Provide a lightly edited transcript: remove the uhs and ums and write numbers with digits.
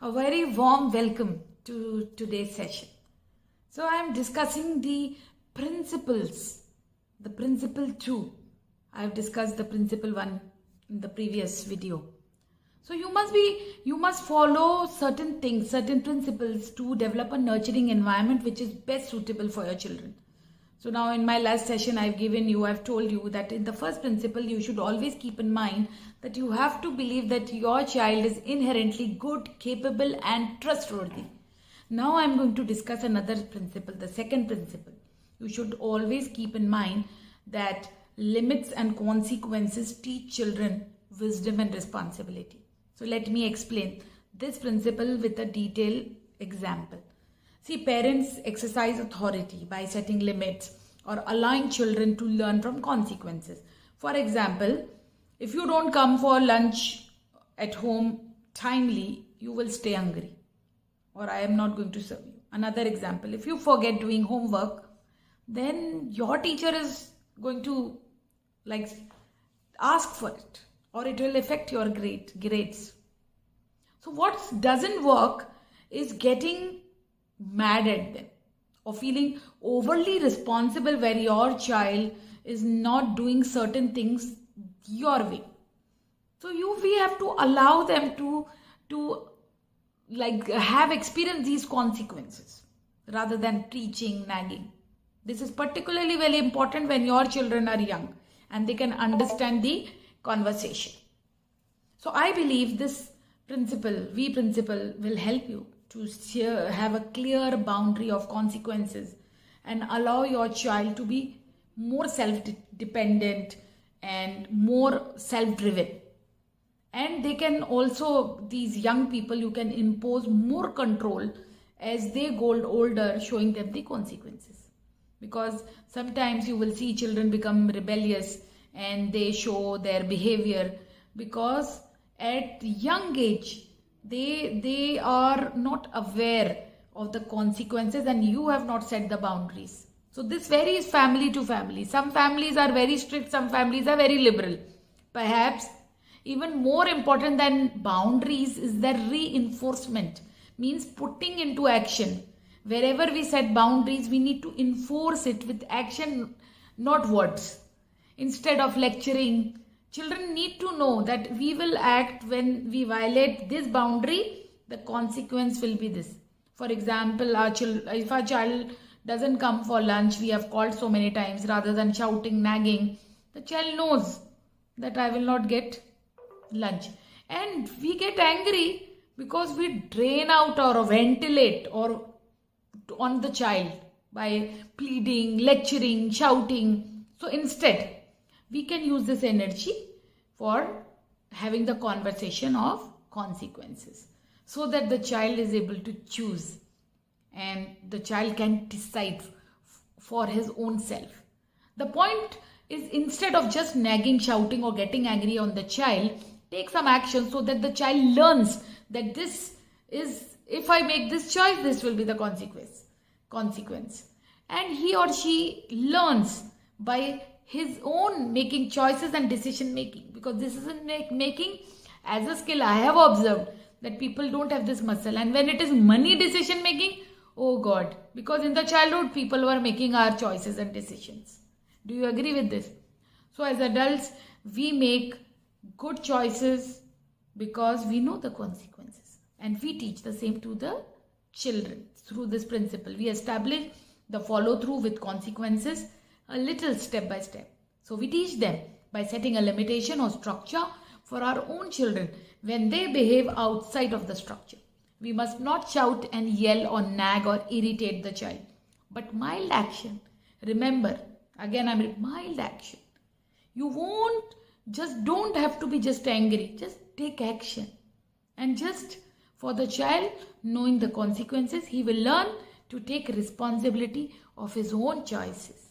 A very warm welcome to today's session. So I am discussing the principles, the principle 2. I have discussed the principle 1 in the previous video. So you must follow certain things, certain principles to develop a nurturing environment which is best suitable for your children. So now in my last session I've told you that in the first principle you should always keep in mind that you have to believe that your child is inherently good, capable and trustworthy. Now I'm going to discuss another principle, the second principle. You should always keep in mind that limits and consequences teach children wisdom and responsibility. So let me explain this principle with a detailed example. See, parents exercise authority by setting limits or allowing children to learn from consequences. For example, if you don't come for lunch at home timely, you will stay hungry, or I am not going to serve you. Another example, if you forget doing homework, then your teacher is going to ask for it, or it will affect your grades. So what doesn't work is getting mad at them or feeling overly responsible where your child is not doing certain things your way. So we have to allow them to have experienced these consequences rather than preaching, nagging. This is particularly very important when your children are young and they can understand the conversation. So I believe this principle will help you to have a clear boundary of consequences and allow your child to be more self-dependent and more self-driven. And they can also, these young people, you can impose more control as they grow older, showing them the consequences. Because sometimes you will see children become rebellious and they show their behavior because at young age they are not aware of the consequences and you have not set the boundaries. So this varies family to family. Some families are very strict, some families are very liberal. Perhaps even more important than boundaries is the reinforcement, means putting into action. Wherever we set boundaries, we need to enforce it with action, not words. Instead of lecturing, children need to know that we will act when we violate this boundary, the consequence will be this. For example, if our child doesn't come for lunch, we have called so many times, rather than shouting, nagging, the child knows that I will not get lunch. And we get angry because we drain out or ventilate or on the child by pleading, lecturing, shouting. So instead, we can use this energy for having the conversation of consequences so that the child is able to choose and the child can decide for his own self. The point is, instead of just nagging, shouting or getting angry on the child, take some action so that the child learns that this is, if I make this choice, this will be the consequence. And he or she learns by his own making choices and decision making, because this is making as a skill. I have observed that people don't have this muscle, and when it is money decision making, oh God, because in the childhood people were making our choices and decisions. Do you agree with this? So as adults, we make good choices because we know the consequences, and we teach the same to the children. Through this principle, we establish the follow through with consequences a little step by step. So we teach them by setting a limitation or structure for our own children when they behave outside of the structure. We must not shout and yell or nag or irritate the child, but mild action. Remember, again mild action. You don't have to be just angry, just take action. And just for the child, knowing the consequences, he will learn to take responsibility of his own choices.